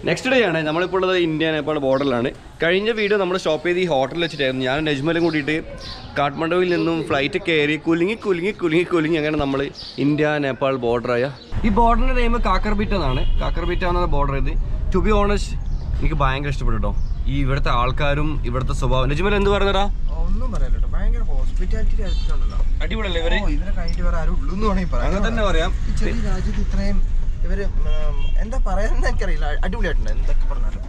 Next day ആണ് നമ്മളിപ്പോൾ ഉള്ളത് ഇന്ത്യ നേപ്പാൾ ബോർഡറിലാണ്. കഴിഞ്ഞ വീഡിയോ നമ്മൾ സ്റ്റോപ്പ് ചെയ്ത് ഈ ഹോട്ടലിൽ വെച്ചിട്ടായിരുന്നു. ഞാൻ നജ്മലും കൂട്ടിയിട്ട് കാഠ്മണ്ഡുവിൽ നിന്നും ഫ്ലൈറ്റ് കയറി കുലുങ്ങി അങ്ങനെ നമ്മൾ ഇന്ത്യ നേപ്പാൾ ബോർഡറായ ഈ ബോർഡറിൻ്റെ നെയിം കാക്കർബീറ്റ എന്നാണ്. കാക്കർബീറ്റ എന്ന ബോർഡർ ഇത്. ടു ബി ഓണസ്റ്റ് എനിക്ക് ഭയങ്കര ഇഷ്ടപ്പെട്ടു കേട്ടോ. ഈ ഇവിടുത്തെ ആൾക്കാരും ഇവിടുത്തെ സ്വഭാവം. നജ്മൽ എന്ത് പറഞ്ഞടാ? ഒന്നും പറയാലോ, ഭയങ്കര ഹോസ്പിറ്റാലിറ്റി അടിപൊളിയല്ലേ ഇവര്? ഇവരെ കഴിഞ്ഞിട്ട് വേറെ ആരും ഉള്ളൂ എന്ന് വേണമെങ്കിൽ പറയാം. അങ്ങനെ തന്നെ പറയാം. ചെറിയ രാജ്യത്ത് ഇത്രയും ഇവര് എന്താ പറയാന്ന് എനിക്കറിയില്ല, അടിപൊളിയായിട്ടുണ്ട് എന്തൊക്കെ പറഞ്ഞാലും.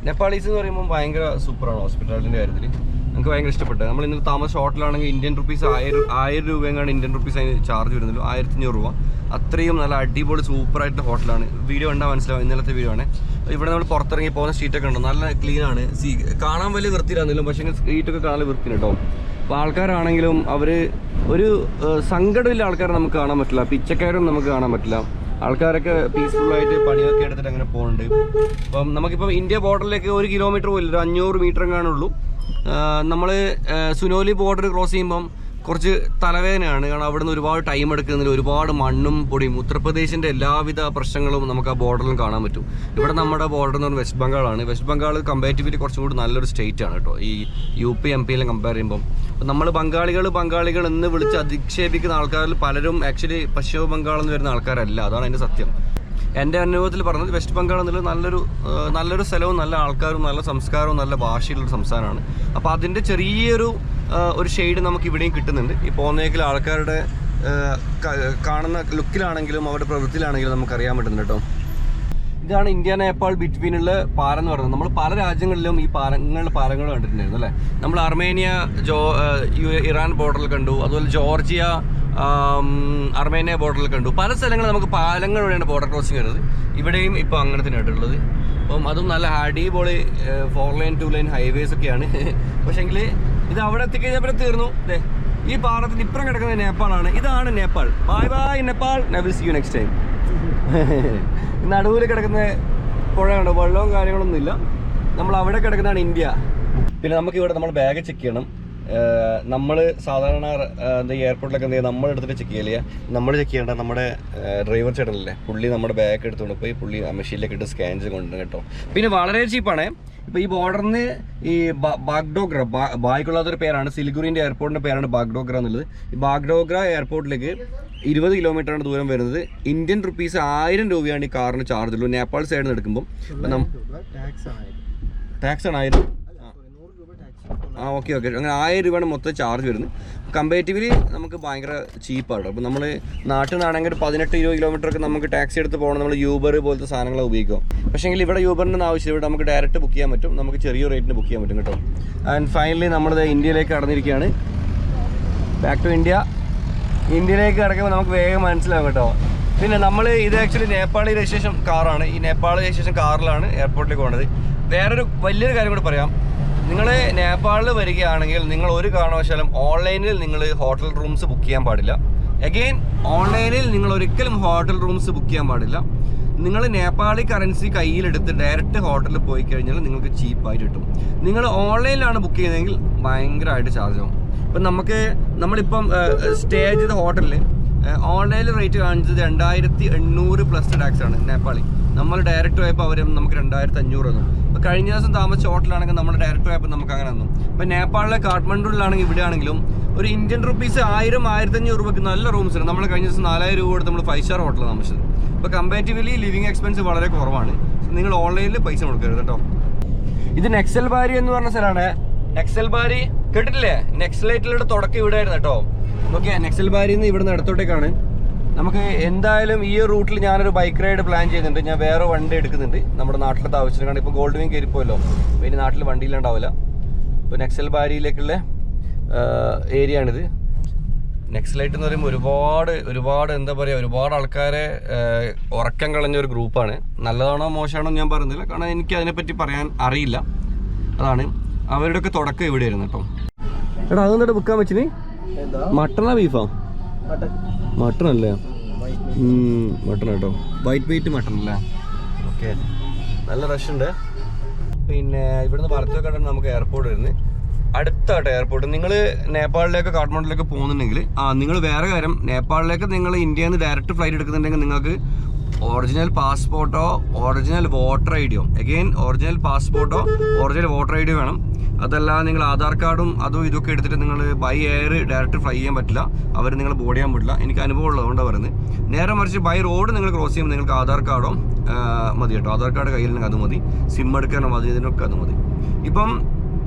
നേപ്പാളീസ് എന്ന് പറയുമ്പോൾ ഭയങ്കര സൂപ്പറാണ് ഹോസ്പിറ്റാലിറ്റിൻ്റെ കാര്യത്തിൽ. നമുക്ക് ഭയങ്കര ഇഷ്ടപ്പെട്ടത്. നമ്മൾ ഇന്നലെ താമസ ഹോട്ടലാണെങ്കിൽ ഇന്ത്യൻ റുപ്പീസ് 1000 രൂപയെങ്ങാണ് ഇന്ത്യൻ റുപ്പീസ് അതിന് ചാർജ് വരുന്നുള്ളൂ. 1500 രൂപ. അത്രയും നല്ല അടിപൊളി സൂപ്പറായിട്ടുള്ള ഹോട്ടലാണ്. വീഡിയോ കണ്ടാൽ മനസ്സിലാവും, ഇന്നലത്തെ വീഡിയോ ആണ്. ഇവിടെ നമ്മൾ പുറത്തിറങ്ങി പോകുന്ന സ്ട്രീറ്റൊക്കെ ഉണ്ട്, നല്ല ക്ലീനാണ്. കാണാൻ വലിയ വൃത്തിയിലാണെങ്കിലും പക്ഷേ സ്ട്രീറ്റൊക്കെ കാണാൻ വൃത്തിയാണ് കേട്ടോ. അപ്പോൾ ആൾക്കാരാണെങ്കിലും അവർ ഒരു സങ്കടമില്ല ആൾക്കാരെ നമുക്ക് കാണാൻ പറ്റില്ല, പിച്ചക്കാരും നമുക്ക് കാണാൻ പറ്റില്ല. ആൾക്കാരൊക്കെ പീസ്ഫുള്ളായിട്ട് പണിയൊക്കെ എടുത്തിട്ട് അങ്ങനെ പോകുന്നുണ്ട്. അപ്പം നമുക്കിപ്പം ഇന്ത്യ ബോർഡറിലേക്ക് 1 കിലോമീറ്റർ പോലും 500 മീറ്റർ എങ്ങാനുള്ളൂ. നമ്മൾ സുനോലി ബോർഡർ ക്രോസ് ചെയ്യുമ്പം കുറച്ച് തലവേദനയാണ്. കാരണം അവിടെ നിന്ന് ഒരുപാട് ടൈം എടുക്കുന്നതിൽ ഒരുപാട് മണ്ണും പൊടിയും. ഉത്തർപ്രദേശിൻ്റെ എല്ലാവിധ പ്രശ്നങ്ങളും നമുക്ക് ആ ബോർഡറിലും കാണാൻ പറ്റും. ഇവിടെ നമ്മുടെ ബോർഡർ എന്ന് പറഞ്ഞാൽ വെസ്റ്റ് ബംഗാളാണ്. വെസ്റ്റ് ബംഗാൾ കമ്പാരിറ്റീവ്ലി കുറച്ചും കൂടി നല്ലൊരു സ്റ്റേറ്റ് ആണ് കേട്ടോ, ഈ UP MP എല്ലാം കമ്പയർ ചെയ്യുമ്പം. അപ്പം നമ്മൾ ബംഗാളികൾ എന്ന് വിളിച്ച് അധിക്ഷേപിക്കുന്ന ആൾക്കാരിൽ പലരും ആക്ച്വലി പശ്ചിമ ബംഗാളിൽ നിന്ന് വരുന്ന ആൾക്കാരല്ല. അതാണ് അതിൻ്റെ സത്യം. എൻ്റെ അനുഭവത്തിൽ പറഞ്ഞത് വെസ്റ്റ് ബംഗാൾ എന്നുള്ളത് നല്ലൊരു സ്ഥലവും നല്ല ആൾക്കാരും നല്ല സംസ്കാരവും നല്ല ഭാഷയുള്ളൊരു സംസ്ഥാനമാണ്. അപ്പോൾ അതിൻ്റെ ചെറിയൊരു ഷെയ്ഡ് നമുക്ക് ഇവിടെയും കിട്ടുന്നുണ്ട്. ഈ പോകുന്നേക്കിൽ ആൾക്കാരുടെ കാണുന്ന ലുക്കിലാണെങ്കിലും അവരുടെ പ്രവൃത്തിയിലാണെങ്കിലും നമുക്കറിയാൻ പറ്റുന്നുണ്ട് കേട്ടോ. ഇതാണ് ഇന്ത്യ നേപ്പാൾ ബിറ്റ്വീനുള്ള പാലം എന്ന് പറയുന്നത്. നമ്മൾ പല രാജ്യങ്ങളിലും ഈ പാലങ്ങൾ കണ്ടിട്ടുണ്ടായിരുന്നു അല്ലേ. നമ്മൾ അർമേനിയ ഇറാൻ ബോർഡറിൽ കണ്ടു, അതുപോലെ ജോർജിയ അർമേനിയ ബോർഡറിൽ കണ്ടു. പല സ്ഥലങ്ങളിൽ നമുക്ക് പാലങ്ങൾ വഴിയാണ് ബോർഡർ ക്രോസിങ് വരുന്നത്. ഇവിടെയും ഇപ്പോൾ അങ്ങനെ തന്നെയായിട്ടുള്ളത്. അപ്പം അതും നല്ല അടിപൊളി 4 ലൈൻ 2 ലൈൻ ഹൈവേസ് ഒക്കെയാണ്. പക്ഷേങ്കിൽ ഇത് അവിടെ എത്തിക്കഴിഞ്ഞപ്പോൾ തീർന്നു. അതെ, ഈ പാലത്തിന് ഇപ്പുറം കിടക്കുന്നത് നേപ്പാളാണ്. ഇതാണ് Nepal. Bye bye Nepal, never see you next time. നടുവിൽ കിടക്കുന്ന പുഴ കണ്ടോ, വെള്ളവും കാര്യങ്ങളൊന്നും ഇല്ല. നമ്മൾ അവിടെ കിടക്കുന്നതാണ് ഇന്ത്യ. പിന്നെ നമുക്കിവിടെ നമ്മൾ ബാഗ് ചെക്ക് ചെയ്യണം. നമ്മൾ സാധാരണ എയർപോർട്ടിലൊക്കെ എന്ത് ചെയ്യുക, നമ്മൾ എടുത്തിട്ട് ചെക്ക് ചെയ്യില്ല. നമ്മൾ ചെക്ക് ചെയ്യേണ്ട നമ്മുടെ ഡ്രൈവർ ചേട്ടനല്ലേ, പുള്ളി നമ്മുടെ ബാഗ് എടുത്തുകൊണ്ട് പോയി പുള്ളി മെഷീനിലേക്ക് ഇട്ട് സ്കാൻ ചെയ്ത് കൊണ്ടുവരും കേട്ടോ. പിന്നെ വളരെ ചീപ്പാണ്. ഇപ്പോൾ ഈ ബോർഡറിന് ഈ ബാഗ്ഡോഗ്ര, ബായ്ക്കുള്ളതൊരു പേരാണ്. സിലിഗുറിൻ്റെ എയർപോർട്ടിൻ്റെ പേരാണ് ബാഗ്ഡോഗ്ര എന്നുള്ളത്. ഈ ബാഗ്ഡോഗ്ര എയർപോർട്ടിലേക്ക് 20 കിലോമീറ്ററാണ് ദൂരം വരുന്നത്. ഇന്ത്യൻ റുപ്പീസ് 1000 രൂപയാണ് ഈ കാറിന് ചാർജ് ഉള്ളൂ. നേപ്പാൾ സൈഡിൽ നിന്ന് എടുക്കുമ്പോൾ ടാക്സ് ആണ് 1000. ഓക്കെ അങ്ങനെ 1000 രൂപയാണ് മൊത്തം ചാർജ് വരുന്നത്. കമ്പാരിറ്റീവ്ലി നമുക്ക് ഭയങ്കര ചീപ്പാണ്. അപ്പോൾ നമ്മൾ നാട്ടിൽ നിന്നാണെങ്കിൽ 18-20 കിലോമീറ്ററൊക്കെ നമുക്ക് ടാക്സി എടുത്ത് പോകണം. നമ്മൾ യൂബർ പോലത്തെ സാധനങ്ങൾ ഉപയോഗിക്കും. പക്ഷേങ്കിൽ ഇവിടെ യൂബറിൻ്റെ ആവശ്യം, ഇവിടെ നമുക്ക് ഡയറക്റ്റ് ബുക്ക് ചെയ്യാൻ പറ്റും. നമുക്ക് ചെറിയ റേറ്റിന് ബുക്ക് ചെയ്യാൻ പറ്റും കേട്ടോ. ആൻഡ് ഫൈനലി നമ്മളിത് ഇന്ത്യയിലേക്ക് കടന്നിരിക്കുകയാണ്. Back to India. ഇന്ത്യയിലേക്ക് കിടക്കുമ്പോൾ നമുക്ക് വേഗം മനസ്സിലാവും കേട്ടോ. പിന്നെ നമ്മൾ ഇത് ആക്ച്വലി നേപ്പാളി രജിസ്ട്രേഷൻ കാറാണ്. ഈ നേപ്പാൾ രജിസ്ട്രേഷൻ കാറിലാണ് എയർപോർട്ടിലേക്ക് പോകുന്നത്. വേറൊരു വലിയൊരു കാര്യം കൂടി പറയാം. നിങ്ങൾ നേപ്പാളിൽ വരികയാണെങ്കിൽ നിങ്ങൾ ഒരു കാരണവശാലും ഓൺലൈനിൽ നിങ്ങൾ ഹോട്ടൽ റൂംസ് ബുക്ക് ചെയ്യാൻ പാടില്ല. അഗെയിൻ, ഓൺലൈനിൽ നിങ്ങൾ ഒരിക്കലും ഹോട്ടൽ റൂംസ് ബുക്ക് ചെയ്യാൻ പാടില്ല. നിങ്ങൾ നേപ്പാളി കറൻസി കയ്യിലെടുത്ത് ഡയറക്റ്റ് ഹോട്ടലിൽ പോയി കഴിഞ്ഞാൽ നിങ്ങൾക്ക് ചീപ്പായിട്ട് കിട്ടും. നിങ്ങൾ ഓൺലൈനിലാണ് ബുക്ക് ചെയ്യുന്നതെങ്കിൽ ഭയങ്കരമായിട്ട് ചാർജ് ആവും. ഇപ്പം നമ്മളിപ്പം സ്റ്റേ ചെയ്ത ഹോട്ടലിൽ ഓൺലൈനിൽ റേറ്റ് കാണിച്ചത് 2800 പ്ലസ് ടാക്സ് ആണ് നേപ്പാളി. നമ്മൾ ഡയറക്റ്റ് പോയപ്പോൾ അവർ നമുക്ക് 2500 തന്നു. ഇപ്പോൾ കഴിഞ്ഞ ദിവസം താമസിച്ച ഹോട്ടലാണെങ്കിൽ നമ്മൾ ഡയറക്റ്റ് പോയപ്പോൾ നമുക്ക് അങ്ങനെ തന്നു. ഇപ്പോൾ നേപ്പാളിലെ കാഠ്മണ്ഡുവിലാണെങ്കിൽ ഇവിടെ ആണെങ്കിലും ഒരു ഇന്ത്യൻ റുപ്പീസ് 1000-1500 രൂപയ്ക്ക് നല്ല റൂംസ് ഉണ്ട്. നമ്മൾ കഴിഞ്ഞ ദിവസം 4000 രൂപ കൊടുത്ത് നമ്മൾ 5 സ്റ്റാർ ഹോട്ടലിൽ താമസിച്ചത്. ഇപ്പോൾ കമ്പാരിറ്റീവ്ലി ലിവിങ് എക്സ്പെൻസ് വളരെ കുറവാണ്. നിങ്ങൾ ഓൺലൈനിൽ പൈസ കൊടുക്കരുത് കേട്ടോ. ഇത് നെക്സൽബാരി എന്ന് പറഞ്ഞ സ്ഥലമാണ്. നെക്സൽബാരി കേട്ടിട്ടില്ലേ? നെക്സലൈറ്റിലൂടെ തുടക്കം ഇവിടെ ആയിരുന്നു കേട്ടോ. ഓക്കെ, നെക്സൽബാരിയിൽ നിന്ന് ഇവിടുന്ന് അടുത്തോട്ടേക്കാണ്. നമുക്ക് എന്തായാലും ഈ റൂട്ടിൽ ഞാനൊരു ബൈക്ക് റൈഡ് പ്ലാൻ ചെയ്യുന്നുണ്ട്. ഞാൻ വേറെ വണ്ടി എടുക്കുന്നുണ്ട് നമ്മുടെ നാട്ടിലത്തെ ആവശ്യത്തിന്. കാരണം ഇപ്പോൾ ഗോൾഡ് വിങ് കയറിപ്പോയല്ലോ, ഇനി നാട്ടിൽ വണ്ടിയിലുണ്ടാവില്ല. ഇപ്പോൾ നെക്സൽബാരിയിലേക്കുള്ള ഏരിയ ആണിത്. നെക്സലൈറ്റ് എന്ന് പറയുമ്പോൾ ഒരുപാട് എന്താ പറയുക, ഒരുപാട് ആൾക്കാരെ ഉറക്കം കളഞ്ഞ ഒരു ഗ്രൂപ്പാണ്. നല്ലതാണോ മോശമാണോ ഞാൻ പറയുന്നില്ല, കാരണം എനിക്ക് അതിനെപ്പറ്റി പറയാൻ അറിയില്ല. അതാണ് അവരുടെയൊക്കെ തുടക്കം ഇവിടെ ആയിരുന്നു കേട്ടോ. എടാ, അതെന്നിട്ട് വിൽക്കാൻ വെച്ചിന് മട്ടണാ ബീഫാ? മട്ടൺ അല്ലേ? മട്ടൺ കേട്ടോ, വൈറ്റ് വെയിറ്റ് മട്ടൺ അല്ലേ? ഓക്കെ, നല്ല റഷ് ഉണ്ട്. പിന്നെ ഇവിടുന്ന് വലത്തോട്ട് നമുക്ക് എയർപോർട്ട് വരുന്നത് അടുത്താട്ടോ എയർപോർട്ട്. നിങ്ങൾ നേപ്പാളിലേക്ക് കാഠ്മണ്ഡുവിലേക്ക് പോകുന്നുണ്ടെങ്കിൽ നിങ്ങൾ വേറെ കാര്യം, നേപ്പാളിലേക്ക് നിങ്ങൾ ഇന്ത്യയിൽ നിന്ന് ഡയറക്റ്റ് ഫ്ലൈറ്റ് എടുക്കുന്നുണ്ടെങ്കിൽ നിങ്ങൾക്ക് ഒറിജിനൽ പാസ്പോർട്ടോ ഒറിജിനൽ വോട്ടർ ഐ ഡിയോ, അഗെയിൻ ഒറിജിനൽ പാസ്പോർട്ടോ ഒറിജിനൽ വോട്ടർ ഐ ഡിയോ വേണം. അതല്ല നിങ്ങൾ ആധാർ കാർഡും അതും ഇതൊക്കെ എടുത്തിട്ട് നിങ്ങൾ ബൈ എയർ ഡയറക്റ്റ് ഫ്ലൈ ചെയ്യാൻ പറ്റില്ല, അവർ നിങ്ങൾ ബോർഡ് ചെയ്യാൻ പറ്റില്ല. എനിക്ക് അനുഭവം ഉള്ളതുകൊണ്ടാണ് പറയുന്നത്. നേരെ മറിച്ച് ബൈ റോഡ് നിങ്ങൾ ക്രോസ് ചെയ്യുമ്പോൾ നിങ്ങൾക്ക് ആധാർ കാർഡോ മതി കേട്ടോ. ആധാർ കാർഡ് കയ്യിലുണ്ടെങ്കിൽ അത് മതി, സിം എടുക്കാനോ മതി, ഇതിനൊക്കെ അത് മതി. ഇപ്പം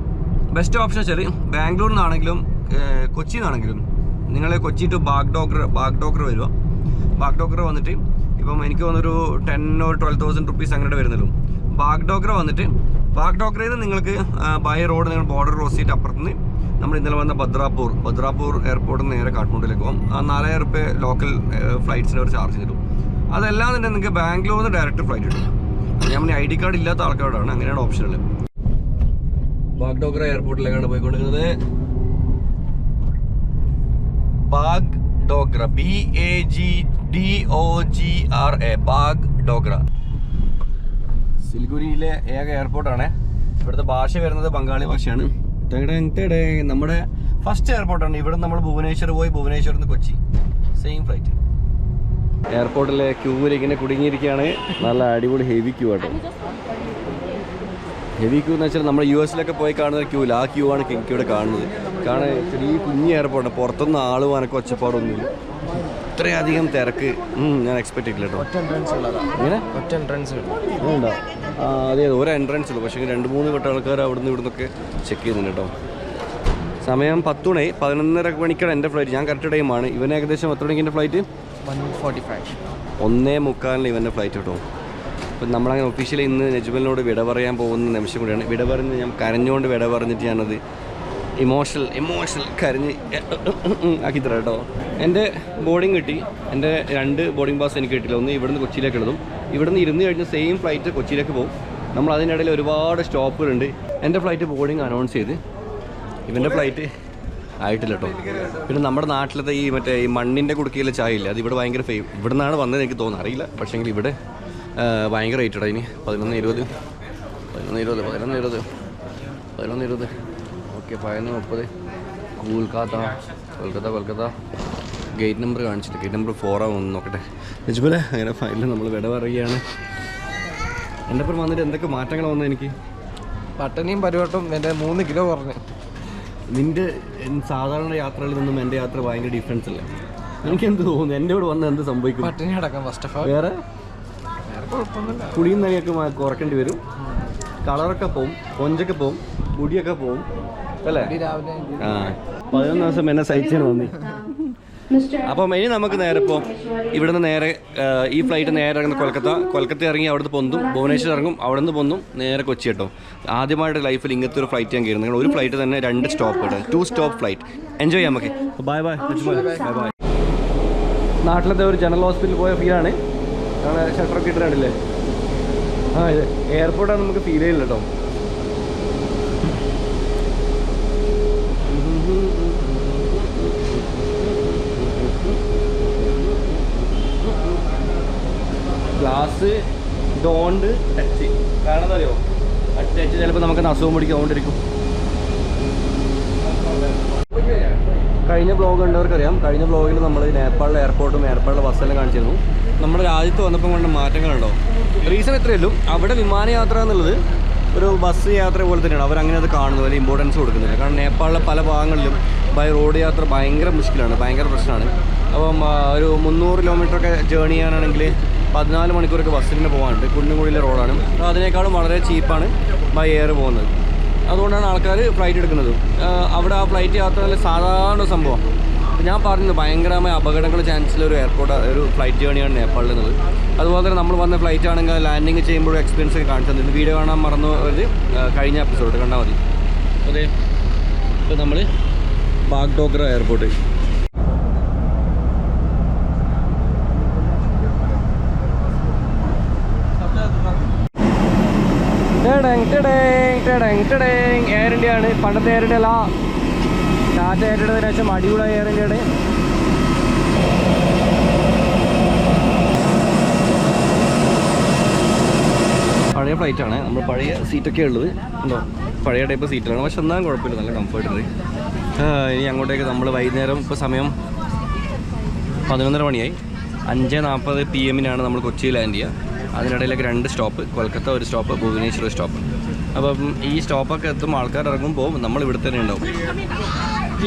ബെസ്റ്റ് ഓപ്ഷൻ വെച്ചാൽ ബാംഗ്ലൂരിൽ നിന്നാണെങ്കിലും കൊച്ചിയിൽ നിന്നാണെങ്കിലും നിങ്ങൾ കൊച്ചി ടു ബാഗ്ഡോഗ്ര വരിക. ബാഗ്ഡോഗ്ര വന്നിട്ട് ഇപ്പം എനിക്ക് തോന്നുന്നൊരു 10,000 or 12,000 റുപ്പീസ് അങ്ങനെ വരുന്നല്ലോ. ബാഗ്ഡോഗ്ര വന്നിട്ട് ബാഗ്ഡോഗ്രയിൽ നിന്ന് നിങ്ങൾക്ക് ബൈ റോഡ് നിങ്ങൾ ബോർഡർ ക്രോസ് ചെയ്തിട്ട് അപ്പുറത്തുനിന്ന് നമ്മൾ ഇന്നലെ വന്ന ഭദ്രാപൂർ എയർപോർട്ടിൽ നിന്ന് നേരെ കാഠ്മണ്ഡുവിലേക്ക് പോകും. ആ 4,000 റുപ്യ ലോക്കൽ ഫ്ലൈറ്റ്സിന് അവർ ചാർജ് ചെയ്തു. അതെല്ലാം തന്നെ നിങ്ങൾക്ക് ബാംഗ്ലൂരിൽ നിന്ന് ഡയറക്റ്റ് ഫ്ലൈറ്റ് കിട്ടും. ഞാൻ ID കാർഡ് ഇല്ലാത്ത ആൾക്കാരോടാണ്, അങ്ങനെയാണ് ഓപ്ഷനുള്ളത്. ബാഗ്ഡോഗ്ര എയർപോർട്ടിലേക്കാണ് പോയിക്കൊണ്ടിരിക്കുന്നത്. ബാഗ്ഡോഗ്ര BAGDOGRA ബാഗ്ഡോഗ്ര സിലിഗുരിയിലെ ഏക എയർപോർട്ടാണ്. ഇവിടുത്തെ ഭാഷ വരുന്നത് ബംഗാളി ഭാഷയാണ്. നമ്മുടെ ഫസ്റ്റ് എയർപോർട്ടാണ്. ഇവിടെ നമ്മൾ ഭുവനേശ്വർ പോയി, ഭുവനേശ്വറിൽ നിന്ന് കൊച്ചി സെയിം ഫ്ലൈറ്റ്. എയർപോർട്ടിലെ ക്യൂവിൽ ഇങ്ങനെ കുടുങ്ങിയിരിക്കുകയാണ്. നല്ല അടിപൊളി ഹെവി ക്യൂ ആട്ടോ. ഹെവി ക്യൂ എന്ന് വെച്ചാൽ നമ്മൾ US പോയി കാണുന്ന ക്യൂ ഇല്ല, ആ ക്യൂ ആണ് എനിക്കിവിടെ കാണുന്നത്. കാരണം ചെറിയ കുഞ്ഞ് എയർപോർട്ട്, പുറത്തുനിന്ന് ആളും അനക്കും ഒച്ചപ്പാടൊന്നുമില്ല. ഇത്രയധികം തിരക്ക് ഞാൻ എക്സ്പെക്ട് ചെയ്തില്ല കേട്ടോ. ഇങ്ങനെ ഉണ്ടോ? അതെ, ഒരു എൻട്രൻസ് ഉള്ളൂ. പക്ഷേ 2-3 വട്ട ആൾക്കാർ അവിടുന്ന് ഇവിടുന്നൊക്കെ ചെക്ക് ചെയ്യുന്നുണ്ട് കേട്ടോ. സമയം 10 മണി, 11:30 മണിക്കാണ് എൻ്റെ ഫ്ലൈറ്റ്. ഞാൻ കറക്റ്റ് ടൈമാണ്. ഇവൻ ഏകദേശം 10 മണിക്ക് എൻ്റെ ഫ്ലൈറ്റ് 1:45 ഇവൻ്റെ ഫ്ലൈറ്റ് കേട്ടോ. അപ്പം നമ്മളങ്ങനെ ഒഫീഷ്യലി ഇന്ന് നജ്മലിനോട് വിട പറയാൻ പോകുന്ന നിമിഷം കൂടിയാണ്. വിട പറഞ്ഞ് ഞാൻ കരഞ്ഞുകൊണ്ട് വിട പറഞ്ഞിട്ട് ഞാനത് ഇമോഷണൽ കരഞ്ഞ് ആക്കി തരാം കേട്ടോ. എൻ്റെ ബോർഡിങ് കിട്ടി. എൻ്റെ 2 ബോർഡിംഗ് പാസ് എനിക്ക് കിട്ടില്ല. ഒന്ന് ഇവിടുന്ന് കൊച്ചിയിലേക്ക് എഴുതും, ഇവിടുന്ന് ഇരുന്ന് കഴിഞ്ഞ് സെയിം ഫ്ലൈറ്റ് കൊച്ചിയിലേക്ക് പോകും. നമ്മൾ അതിനിടയിൽ ഒരുപാട് സ്റ്റോപ്പുകളുണ്ട്. എൻ്റെ ഫ്ലൈറ്റ് ബോർഡിങ് അനൗൺസ് ചെയ്ത്, ഇവൻ്റെ ഫ്ലൈറ്റ് ആയിട്ടില്ല കേട്ടോ. പിന്നെ നമ്മുടെ നാട്ടിലത്തെ ഈ മണ്ണിൻ്റെ കുടുക്കയിലെ ചായ ഇല്ല, അത് ഇവിടെ ഭയങ്കര ഇവിടെ നിന്നാണ് വന്നത് എനിക്ക് തോന്നുന്നു, അറിയില്ല. പക്ഷേങ്കിൽ ഇവിടെ ഭയങ്കര റേറ്റ് ഇടാം. ഇനി 11:20 ഓക്കെ. 11:30 കൊൽക്കത്ത ഗേറ്റ് നമ്പർ കാണിച്ചിട്ട് ഗേറ്റ് നമ്പർ 4 ആവുമെന്ന് നോക്കട്ടെ. നിജപോലെ അങ്ങനെ ഫൈനൽ നമ്മൾ വിട പറയുകയാണ്. എൻ്റെ ഒപ്പം വന്നിട്ട് എന്തൊക്കെ മാറ്റങ്ങൾ വന്നു എനിക്ക്. പട്ടണിയും പരിവട്ടം എൻ്റെ 3 കിലോ കുറഞ്ഞു. നിൻ്റെ സാധാരണ യാത്രകളിൽ നിന്നും എൻ്റെ യാത്ര ഭയങ്കര ഡിഫറൻസ് അല്ലേ? എനിക്കെന്ത് തോന്നുന്നു, എൻ്റെ ഇവിടെ വന്ന് എന്ത് സംഭവിക്കും? പട്ടിണി അടക്കം ഫസ്റ്റ് ഓഫ് ഓൾ. വേറെ കുടിയും നരിയൊക്കെ കുറയ്ക്കേണ്ടി വരും. കളറൊക്കെ പോവും, കൊഞ്ചൊക്കെ പോവും, മുടിയൊക്കെ പോവും അല്ലേ? 11 ദിവസം എന്നെ സഹിച്ചാണ് വന്നി. അപ്പം ഇനി നമുക്ക് നേരെ ഇപ്പോൾ ഇവിടുന്ന് നേരെ ഈ ഫ്ലൈറ്റ് നേരെ ഇറങ്ങുന്ന കൊൽക്കത്ത ഇറങ്ങി അവിടുന്ന് പൊന്തും, ഭുവനേശ്വർ ഇറങ്ങും, അവിടെ നിന്ന് പൊന്തും നേരെ കൊച്ചി കേട്ടോ. ആദ്യമായിട്ട് ലൈഫിൽ ഇങ്ങനത്തെ ഒരു ഫ്ലൈറ്റ് ഞാൻ കയറുന്നത്. നിങ്ങൾ ഒരു ഫ്ലൈറ്റ് തന്നെ 2 സ്റ്റോപ്പ് കേട്ടോ, 2 സ്റ്റോപ്പ് ഫ്ലൈറ്റ്. എൻജോയ് ചെയ്യാം നമുക്ക്. ബൈ. നാട്ടിലത്തെ ഒരു ജനറൽ ഹോസ്പിറ്റലിൽ പോയ ഫീലാണ്. കാരണം ഷട്ടറൊക്കെ ഇട്ടിട്ടുണ്ടല്ലേ. ഇത് എയർപോർട്ടാണ്, നമുക്ക് ഫീൽ ചെയ്യില്ല കേട്ടോ. Glass don't touch. കാരണം എന്താ അറിയോ, ടച്ച് ചിലപ്പോൾ നമുക്ക് അസുഖം പിടിക്കൊണ്ടിരിക്കും. കഴിഞ്ഞ ബ്ലോഗ് ഉണ്ടവർക്കറിയാം, കഴിഞ്ഞ ബ്ലോഗിൽ നമ്മൾ നേപ്പാളിലെ എയർപോർട്ടും നേപ്പാളിലെ ബസ്സെല്ലാം കാണിച്ചിരുന്നു. നമ്മുടെ രാജ്യത്ത് വന്നപ്പോൾ കൊണ്ട് മാറ്റങ്ങളുണ്ടോ? റീസൺ എത്രയല്ലോ, അവിടെ വിമാനയാത്ര എന്നുള്ളത് ഒരു ബസ് യാത്ര പോലെ തന്നെയാണ്. അവരങ്ങനെ അത് കാണുന്നത്, വലിയ ഇമ്പോർട്ടൻസ് കൊടുക്കുന്നില്ല. കാരണം നേപ്പാളിലെ പല ഭാഗങ്ങളിലും ബൈ റോഡ് യാത്ര ഭയങ്കര മുഷ്കിലാണ്, ഭയങ്കര പ്രശ്നമാണ്. അപ്പം ഒരു 300 കിലോമീറ്ററൊക്കെ ജേർണി ചെയ്യാനാണെങ്കിൽ 14 മണിക്കൂറൊക്കെ ബസ്സിൽ തന്നെ പോകാനുണ്ട്. കുന്നുകുഴിയിലെ റോഡാണ്. അതിനേക്കാളും വളരെ ചീപ്പാണ് ബൈ എയർ പോകുന്നത്. അതുകൊണ്ടാണ് ആൾക്കാർ ഫ്ലൈറ്റ് എടുക്കുന്നത്. അവിടെ ആ ഫ്ലൈറ്റ് യാത്ര നല്ല സാധാരണ സംഭവം. ഞാൻ പറഞ്ഞത് ഭയങ്കരമായ അപകടങ്ങൾ ചാൻസുള്ള ഒരു ഒരു ഫ്ലൈറ്റ് ജേണിയാണ് നേപ്പാളിൽ നിന്നത്. അതുപോലെ തന്നെ നമ്മൾ വന്ന ഫ്ലൈറ്റ് ആണെങ്കിൽ ലാൻഡിങ് ചെയ്യുമ്പോഴും എക്സ്പീരിയൻസ് ഒക്കെ കാണിച്ചു തന്നിട്ടുണ്ട്. വീഡിയോ കാണാൻ മറന്നു ഒരു കഴിഞ്ഞ എപ്പിസോഡ് കണ്ടാൽ മതി. അതെ, ഇപ്പോൾ നമ്മൾ ബാഗ്ഡോഗ്ര എയർപോർട്ട്. എയർ ഇന്ത്യ ആണ്. പണ്ടത്തെ എയർ ഇന്ത്യ അല്ല, ടാറ്റ എയർ ഇന്ത്യയുടെ ശേഷം അടിപൊളി എയർ ഇന്ത്യയുടെ. പഴയ ഫ്ലൈറ്റാണ്, നമ്മൾ പഴയ സീറ്റൊക്കെ ഉള്ളത് ഉണ്ടോ, പഴയ ടൈപ്പ് സീറ്റിലാണ്. പക്ഷെ എന്നാലും കുഴപ്പമില്ല, നല്ല കംഫർട്ടുണ്ട്. ഇനി അങ്ങോട്ടേക്ക് നമ്മൾ വൈകുന്നേരം ഇപ്പോൾ സമയം 11:30 മണിയായി. 5:40 PM നമ്മൾ കൊച്ചിയിൽ ലാൻഡ് ചെയ്യുക. അതിനിടയിലേക്ക് 2 stop, Kolkata 1 stop, Bhubaneswar 1 stop. അപ്പം ഈ സ്റ്റോപ്പൊക്കെ എത്തുമ്പോൾ ആൾക്കാർ ഇറങ്ങുമ്പോൾ നമ്മൾ ഇവിടെ തന്നെ ഉണ്ടാവും.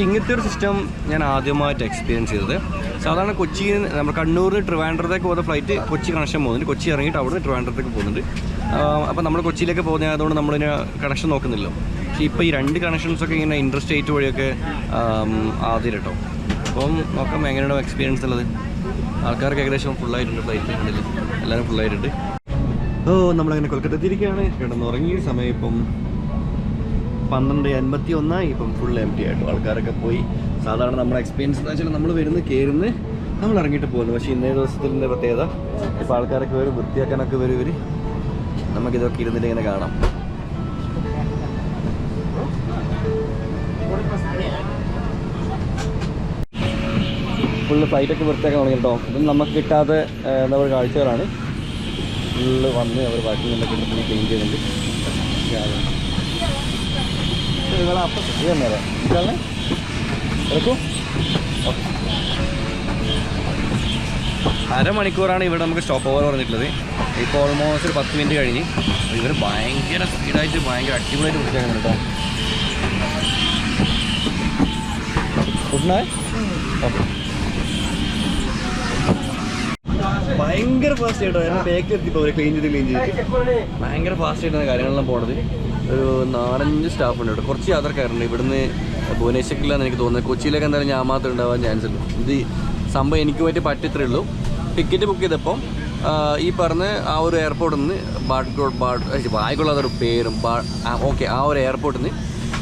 ഇങ്ങനത്തെ ഒരു സിസ്റ്റം ഞാൻ ആദ്യമായിട്ട് എക്സ്പീരിയൻസ് ചെയ്തത്. സാധാരണ കൊച്ചിയിൽ നമ്മൾ കണ്ണൂരിന് ട്രിവാൻഡ്രത്തേക്ക് പോകുന്ന ഫ്ലൈറ്റ് കൊച്ചി കണക്ഷൻ പോകുന്നുണ്ട്. കൊച്ചി ഇറങ്ങിയിട്ട് അവിടെ നിന്ന് ട്രിവാൻഡ്രത്തേക്ക് പോകുന്നുണ്ട്. അപ്പോൾ നമ്മൾ കൊച്ചിയിലേക്ക് പോകുന്നതുകൊണ്ട് നമ്മളിതിന് കണക്ഷൻ നോക്കുന്നില്ലോ. പക്ഷേ ഇപ്പോൾ ഈ 2 കണക്ഷൻസൊക്കെ ഇങ്ങനെ ഇൻട്രസ്റ്റേറ്റ് വഴിയൊക്കെ ആദ്യം കേട്ടോ. അപ്പം നോക്കാം എങ്ങനെയാണോ എക്സ്പീരിയൻസ് ഉള്ളത്. ആൾക്കാർക്ക് ഏകദേശം ഫുള്ളായിട്ടുണ്ട്, ഫ്ലൈറ്റ് ഉണ്ടല്ലോ, എല്ലാവരും ഫുള്ളായിട്ടുണ്ട്. നമ്മളങ്ങനെ കൊൽക്കത്ത എത്തിയിരിക്കുകയാണ്. കിടന്നുറങ്ങി. സമയം ഇപ്പം 12:51. ഇപ്പം ഫുൾ എം ടി ആയിട്ടു. ആൾക്കാരൊക്കെ പോയി. സാധാരണ നമ്മുടെ എക്സ്പീരിയൻസ് എന്ന് വെച്ചാൽ നമ്മൾ കയറുന്ന് നമ്മൾ ഇറങ്ങിയിട്ട് പോകുന്നു. പക്ഷേ ഇന്നേ ദിവസത്തിൻ്റെ പ്രത്യേകത ഇപ്പോൾ ആൾക്കാരൊക്കെ വരും, വൃത്തിയാക്കാനൊക്കെ വരും. നമുക്കിതൊക്കെ ഇരുന്നിട്ട് ഇങ്ങനെ കാണാം. ഫുള്ള് ഫ്ലൈറ്റൊക്കെ വൃത്തിയാക്കാൻ തുടങ്ങി കേട്ടോ. ഇതൊന്നും നമുക്ക് കിട്ടാത്ത എന്താ പറയുക കാഴ്ചകളാണ്. ഫുള്ള് വന്ന് അവർ ബാക്കി നിന്നൊക്കെ ക്ലീൻ ചെയ്യുന്നുണ്ട്. അരമണിക്കൂറാണ് ഇവിടെ നമുക്ക് സ്റ്റോപ്പ് ഓവർ പറഞ്ഞിട്ടുള്ളത്. ഇപ്പോൾ ഓൾമോസ്റ്റ് ഒരു 10 മിനിറ്റ് കഴിഞ്ഞ്. ഇവർ ഭയങ്കര സ്പീഡായിട്ട് ഭയങ്കര അടിപൊളിയായിട്ട് വൃത്തിയാക്കുന്നുണ്ട് കേട്ടോ. ഫുഡ്നാ ഓക്കെ. ഭയങ്കര ഫാസ്റ്റ് ആയിട്ടോ. ഞാൻ ബാക്ക് എത്തിപ്പോൾ അവരെ ക്ലീൻ ചെയ്ത് ഭയങ്കര ഫാസ്റ്റ് ആയിട്ടാണ് കാര്യങ്ങളെല്ലാം പോണത്. ഒരു 4-5 സ്റ്റാഫ് ഉണ്ട് കേട്ടോ. കുറച്ച് യാത്രക്കാരുണ്ട്. ഇവിടുന്ന് ഭുവനേശ്വരിലാന്ന് എനിക്ക് തോന്നുന്നത്. കൊച്ചിയിലേക്ക് എന്തായാലും ഞാൻ മാത്രം ഉണ്ടാവാൻ ചാൻസ് ഉള്ളൂ. ഇത് സംഭവം എനിക്ക് വേണ്ടി പറ്റത്രേ ഉള്ളൂ. ടിക്കറ്റ് ബുക്ക് ചെയ്തപ്പം ഈ പറഞ്ഞ ആ ഒരു എയർപോർട്ടിൽ നിന്ന് വായിക്കൊള്ളാത്തൊരു പേരും ഓക്കെ ആ ഒരു എയർപോർട്ടിൽ നിന്ന്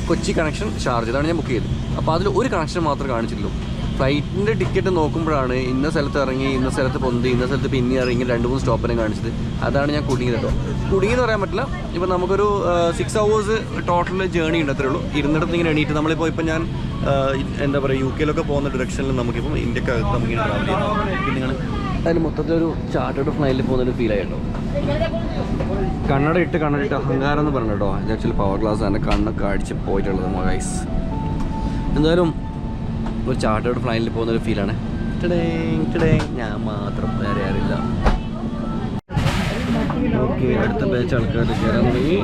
കൊച്ചി കണക്ഷൻ ഷാർജ ഇതാണ് ഞാൻ ബുക്ക് ചെയ്തത്. അപ്പോൾ അതിൽ ഒരു കണക്ഷൻ മാത്രമേ കാണിച്ചിട്ടുള്ളൂ. ഫ്ലൈറ്റിൻ്റെ ടിക്കറ്റ് നോക്കുമ്പോഴാണ് ഇന്ന സ്ഥലത്ത് ഇറങ്ങി, ഇന്ന സ്ഥലത്ത് പൊന്തി, ഇന്ന സ്ഥലത്ത് പിന്നെ ഇറങ്ങി 2-3 സ്റ്റോപ്പിനെ കാണിച്ചത്. അതാണ് ഞാൻ കുടുങ്ങിയത് കേട്ടോ. കുടുങ്ങിയെന്ന് പറയാൻ പറ്റില്ല. ഇപ്പോൾ നമുക്കൊരു 6 hours ടോട്ടൽ ജേർണി ഉണ്ട്, അത്രേ ഉള്ളൂ. ഇരുന്നിടത്ത് ഇങ്ങനെ എണീറ്റ് നമ്മളിപ്പോൾ ഇപ്പം ഞാൻ എന്താ പറയുക UK പോകുന്ന ഡിറക്ഷനിൽ നമുക്കിപ്പം ഇന്ത്യക്കകത്ത് നമുക്കിങ്ങനെ ട്രാവൽ ചെയ്യാം. പിന്നെ നിങ്ങൾ അതിന് മൊത്തത്തിലൊരു ചാർട്ടേഡ് ഫ്ലൈറ്റിൽ പോകുന്നൊരു ഫീൽ ആയിട്ടോ. കണ്ണടയിട്ട് അഹങ്കാരം എന്ന് പറഞ്ഞു കേട്ടോ. ഇത് ആക്ച്വലി പവർ ഗ്ലാസ് തന്നെ കണ്ണൊക്കെ അടിച്ച് പോയിട്ടുള്ളത് മൊഗൈസ്. എന്തായാലും ഒരു ചാർട്ടേഡ് ഫ്ലൈറ്റിൽ പോകുന്നൊരു ഫീലാണ്. ഞാൻ മാത്രം വേറെ ആരില്ല. ഓക്കെ, അടുത്ത ബാച്ച് ആൾക്കാർ കയറാൻ തുടങ്ങി.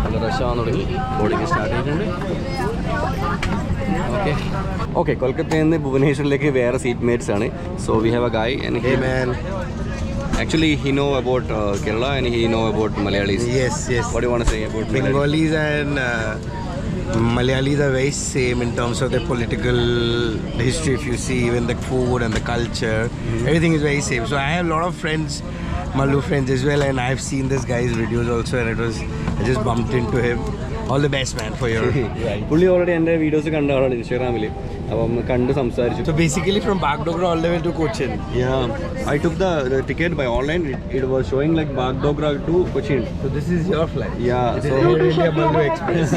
നല്ല റഷാവാൻ തുടങ്ങി. ബോർഡിങ് സ്റ്റാർട്ട് ചെയ്തിട്ടുണ്ട്. ഓക്കെ കൊൽക്കത്തയിൽ നിന്ന് ഭുവനേശ്വറിലേക്ക് വേറെ സീറ്റ് മേറ്റ്സ് ആണ്. സോ വി ഹാവ് എ ഗായ് and actually he know about Kerala and he know about Malayalis. Yes. What do you want to say about Bengalis and Malayalis are very same in terms of their political history. If you see even the food and the culture, everything is very same. So I have a lot of friends, Mallu friends as well, and I've seen this guy's videos also, and I just bumped into him. All the best, man, for your പുള്ളി already എൻ്റെ videos കണ്ട ആളാണ് ഇൻസ്റ്റാഗ്രാമിൽ. അപ്പം കണ്ട് സംസാരിച്ചു. So basically from Bagdogra all the way to Cochin. Yeah, I took the ticket by online. It was showing like Bagdogra to Cochin. So this is your flight. Yeah, so Air India Mallu Express.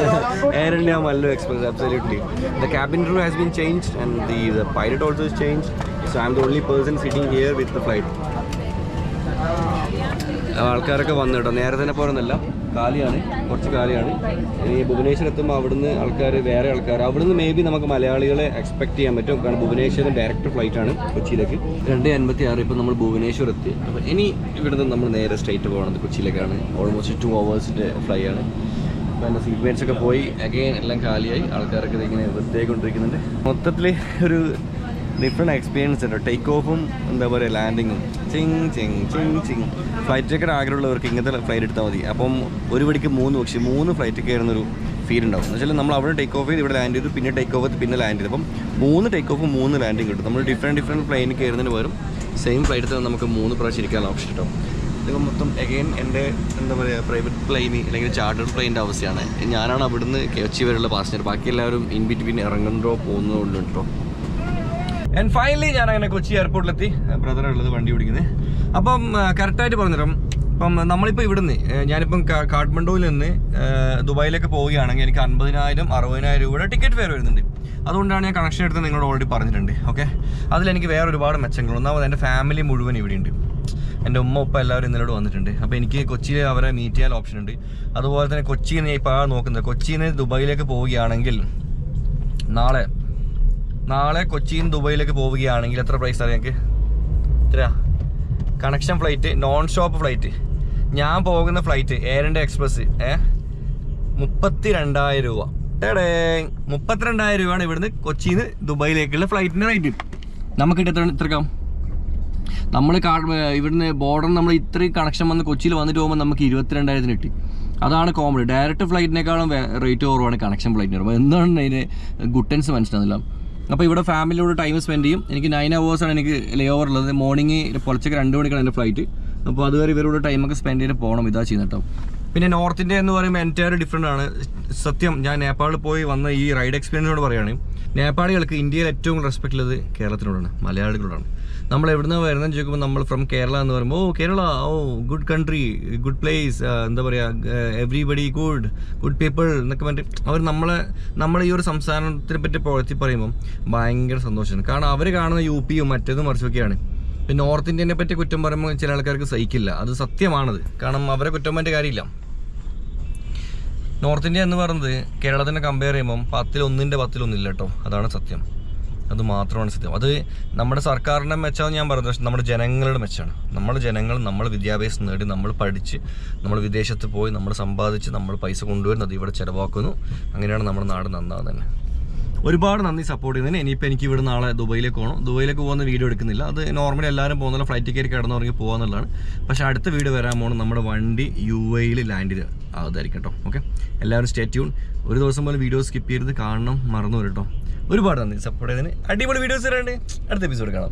Air India Mallu Express, absolutely. The cabin crew has been changed and the pilot also is changed. So I'm the only person sitting here with the flight. ആൾക്കാരൊക്കെ വന്നു കേട്ടോ. നേരെ തന്നെ പോരുന്നില്ല, കാലിയാണ്, കുറച്ച് കാലിയാണ്. ഇനി ഭുവനേശ്വർ എത്തുമ്പോൾ അവിടുന്ന് വേറെ ആൾക്കാർ അവിടുന്ന് മേ ബി നമുക്ക് മലയാളികളെ എക്സ്പെക്ട് ചെയ്യാൻ പറ്റും. കാരണം ഭുവനേശ്വറിന് ഡയറക്റ്റ് ഫ്ലൈറ്റാണ് കൊച്ചിയിലേക്ക്. 2:56 ഇപ്പോൾ നമ്മൾ ഭുവനേശ്വർ എത്തി. അപ്പോൾ ഇനി ഇവിടുന്ന് നമ്മൾ നേരെ സ്ട്രൈറ്റ് പോകുന്നത് കൊച്ചിയിലേക്കാണ്. ഓൾമോസ്റ്റ് 2 hours ഫ്ലൈ ആണ്. അപ്പോൾ എൻ്റെ സീറ്റ് മേറ്റ്സൊക്കെ പോയി അഗെയിൻ എല്ലാം കാലിയായി. ആൾക്കാരൊക്കെ ഇങ്ങനെ വൃത്തിയായിക്കൊണ്ടിരിക്കുന്നുണ്ട്. മൊത്തത്തിൽ ഒരു ഡിഫറെൻറ്റ് എക്സ്പീരിയൻസ് ഉണ്ട്. ടേക്ക് ഓഫും എന്താ പറയുക ലാൻഡിങ്ങും ഫ്ലൈറ്റ് ടിക്കറ്റ് ആഗ്രഹമുള്ളവർക്ക് ഇങ്ങനത്തെ ഫ്ലൈറ്റ് എടുത്താൽ മതി. അപ്പം ഒരു പടിക്ക് 3 ഫ്ലൈറ്റ് കയറുന്നൊരു ഫീൽ ഉണ്ടാവും. എന്ന് വെച്ചാൽ നമ്മൾ അവിടെ ടേക്ക് ഓഫ് ചെയ്ത് ഇവിടെ ലാൻഡ് ചെയ്തു, പിന്നെ ടേക്ക് ഓഫ് പിന്നെ ലാൻഡ് ചെയ്തു. അപ്പം 3 ടേക്ക് ഓഫും 3 ലാൻഡിങ് കിട്ടും. നമ്മൾ ഡിഫറെൻറ്റ് പ്ലെയിനിൽ കയറുന്നതിന് പകരം സെയിം ഫ്ലൈറ്റിൽ നമുക്ക് 3 പ്രാവശ്യം ഇരിക്കാനുള്ള ഓപ്ഷൻ കിട്ടും. ഇതിപ്പോൾ മൊത്തം അഗെയിൻ എൻ്റെ എന്താ പറയുക പ്രൈവറ്റ് പ്ലെയിൻ അല്ലെങ്കിൽ ചാർട്ടേഡ് പ്ലെയിൻ്റെ അവസ്ഥയാണ്. ഞാനാണ് അവിടുന്ന് കൊച്ചി വരെയുള്ള പാസഞ്ചർ. ബാക്കി എല്ലാവരും ഇൻ ബിറ്റ്വീൻ ഇറങ്ങുന്നതോ പോകുന്നതുകൊണ്ട് കേട്ടോ. ആൻഡ് ഫൈനലി ഞാൻ അങ്ങനെ കൊച്ചി എയർപോർട്ടിലെത്തി. ബ്രദറുള്ളത് വണ്ടി ഓടിക്കുന്നത്. അപ്പം കറക്റ്റായിട്ട് പറഞ്ഞുതരാം. ഇപ്പം നമ്മളിപ്പോൾ ഇവിടുന്ന് ഞാനിപ്പം കാഠ്മണ്ഡുവിൽ നിന്ന് ദുബായിലേക്ക് പോവുകയാണെങ്കിൽ എനിക്ക് 50,000 60,000 രൂപയുടെ ടിക്കറ്റ് ഫെയർ വരുന്നുണ്ട്. അതുകൊണ്ടാണ് ഞാൻ കണക്ഷൻ എടുത്ത് നിങ്ങളോട് ഓൾറെഡി പറഞ്ഞിട്ടുണ്ട്. ഓക്കെ, അതിലെനിക്ക് വേറെ ഒരുപാട് മെച്ചങ്ങൾ. ഒന്നാമത് എൻ്റെ ഫാമിലി മുഴുവൻ ഇവിടെയുണ്ട്. എൻ്റെ ഉപ്പ എല്ലാവരും ഇന്നലോട് വന്നിട്ടുണ്ട്. അപ്പോൾ എനിക്ക് കൊച്ചിയിൽ അവരെ മീറ്റ് ചെയ്യാൻ ഓപ്ഷൻ ഉണ്ട്. അതുപോലെ തന്നെ കൊച്ചിയിൽ നിന്ന് ഇപ്പോൾ നോക്കുന്നത് കൊച്ചിയിൽ നിന്ന് ദുബായിലേക്ക് പോവുകയാണെങ്കിൽ നാളെ കൊച്ചിയിൽ നിന്ന് ദുബായിലേക്ക് പോവുകയാണെങ്കിൽ എത്ര പ്രൈസ് അറിയാം? എനിക്ക് എത്രയാ connection flight, non stop flight. ഞാൻ പോകുന്ന ഫ്ലൈറ്റ് എയർ ഇന്ത്യ എക്സ്പ്രസ് 32,000 രൂപ. 32,000 രൂപയാണ് ഇവിടുന്ന് കൊച്ചിയിൽ നിന്ന് ദുബായിലേക്കുള്ള ഫ്ലൈറ്റിൻ്റെ റേറ്റ്. നമുക്കിട്ട് എത്രക്കാം നമ്മൾ ഇവിടുന്ന് ബോർഡർ നമ്മൾ ഇത്രയും കണക്ഷൻ വന്ന് കൊച്ചിയിൽ വന്നിട്ട് പോകുമ്പോൾ നമുക്ക് 22,000 കിട്ടി. അതാണ് കോമഡി. ഡയറക്റ്റ് ഫ്ലൈറ്റിനേക്കാളും റേറ്റ് കുറവാണ് കണക്ഷൻ ഫ്ലൈറ്റിന് വരുമ്പോൾ. എന്താണ് അതിന് ഗുട്ടൻസ് മനസ്സിലാകുന്നില്ല. അപ്പോൾ ഇവിടെ ഫാമിലിയോട് ടൈം സ്പെൻഡ് ചെയ്യും. എനിക്ക് 9 hours എനിക്ക് ലേ ഓവർ ഉള്ളത്. മോർണിംഗ് പുലച്ചക്ക് 2 മണിക്കാണ് എൻ്റെ ഫ്ലൈറ്റ്. അപ്പോൾ അതുവരെ ഇവരോട് ടൈമൊക്കെ സ്പെൻഡ് ചെയ്ത് പോകണം. ഇതാ ചെയ്യുന്നത് കേട്ടോ. പിന്നെ നോർത്ത് ഇന്ത്യ എന്ന് പറയുമ്പോൾ എൻറ്റയർ ഡിഫറെൻ്റ് ആണ്. സത്യം ഞാൻ നേപ്പാളിൽ പോയി വന്ന ഈ റൈഡ് എക്സ്പീരിയൻസിനോട് പറയുകയാണ്, നേപ്പാളികൾക്ക് ഇന്ത്യയിൽ ഏറ്റവും റെസ്പെക്ട് ഉള്ളത് കേരളത്തിനോടാണ്, മലയാളികളോടാണ്. നമ്മൾ എവിടുന്ന് വരുന്നതെന്ന് ചോദിക്കുമ്പോൾ നമ്മൾ ഫ്രം കേരള എന്ന് പറയുമ്പോൾ Kerala good country, good place, എന്താ പറയുക, എവ്രിബഡി ഗുഡ് പീപ്പിൾ എന്നൊക്കെ പറഞ്ഞിട്ട് അവർ നമ്മളെ ഈ ഒരു സംസ്ഥാനത്തിനെ പറ്റി പുകഴ്ത്തി പറയുമ്പം ഭയങ്കര സന്തോഷമാണ്. കാരണം അവർ കാണുന്ന UPയും മറ്റേതും മറിച്ചൊക്കെയാണ്. പിന്നെ നോർത്ത് ഇന്ത്യനെ പറ്റി കുറ്റം പറയുമ്പോൾ ചില ആൾക്കാർക്ക് സഹിക്കില്ല. അത് സത്യമാണത്. കാരണം അവരെ കുറ്റം പറ്റിയ കാര്യമില്ല. നോർത്ത് ഇന്ത്യ എന്ന് പറയുന്നത് കേരളത്തിനെ കമ്പയർ ചെയ്യുമ്പം 10-1 കേട്ടോ. അതാണ് സത്യം. അത് മാത്രമാണ് സത്യം. അത് നമ്മുടെ സർക്കാരിൻ്റെ മെച്ചമെന്ന് ഞാൻ പറയുന്നത്, പക്ഷേ നമ്മുടെ ജനങ്ങളുടെ മെച്ചമാണ്. നമ്മുടെ ജനങ്ങൾ നമ്മൾ വിദ്യാഭ്യാസം നേടി, നമ്മൾ പഠിച്ച്, നമ്മൾ വിദേശത്ത് പോയി, നമ്മൾ സമ്പാദിച്ച്, നമ്മൾ പൈസ കൊണ്ടുവരുന്നത് ഇവിടെ ചിലവാക്കുന്നു. അങ്ങനെയാണ് നമ്മുടെ നാട് നന്നാവുന്നത് തന്നെ. ഒരുപാട് നന്ദി സപ്പോർട്ട് ചെയ്യുന്നതിന്. ഇനിയിപ്പോൾ എനിക്ക് ഇവിടെ നാളെ ദുബൈയിലേക്ക് പോകണം. ദുബൈയിലേക്ക് പോകുന്ന വീഡിയോ എടുക്കുന്നില്ല. അത് നോർമലി എല്ലാവരും പോകുന്നില്ല, ഫ്ലൈറ്റ് കയറി കിടന്നുറങ്ങി പോകാന്നുള്ളതാണ്. പക്ഷേ അടുത്ത വീഡിയോ വരാൻ പോകണം നമ്മുടെ വണ്ടി UAE ലാൻഡിൽ ആവുന്നതായിരിക്കും കേട്ടോ. ഓക്കെ, എല്ലാവരും സ്റ്റേ ട്യൂൺ. ഒരു ദിവസം പോലും വീഡിയോ സ്കിപ്പ് ചെയ്ത് കാണണം, മറന്നു വരും കേട്ടോ. ഒരുപാട് നന്ദി സപ്പോർട്ട് ചെയ്തതിന്. അടിപൊളി വീഡിയോസ് വരാണ്ട് അടുത്ത എപ്പിസോഡ് കാണാം.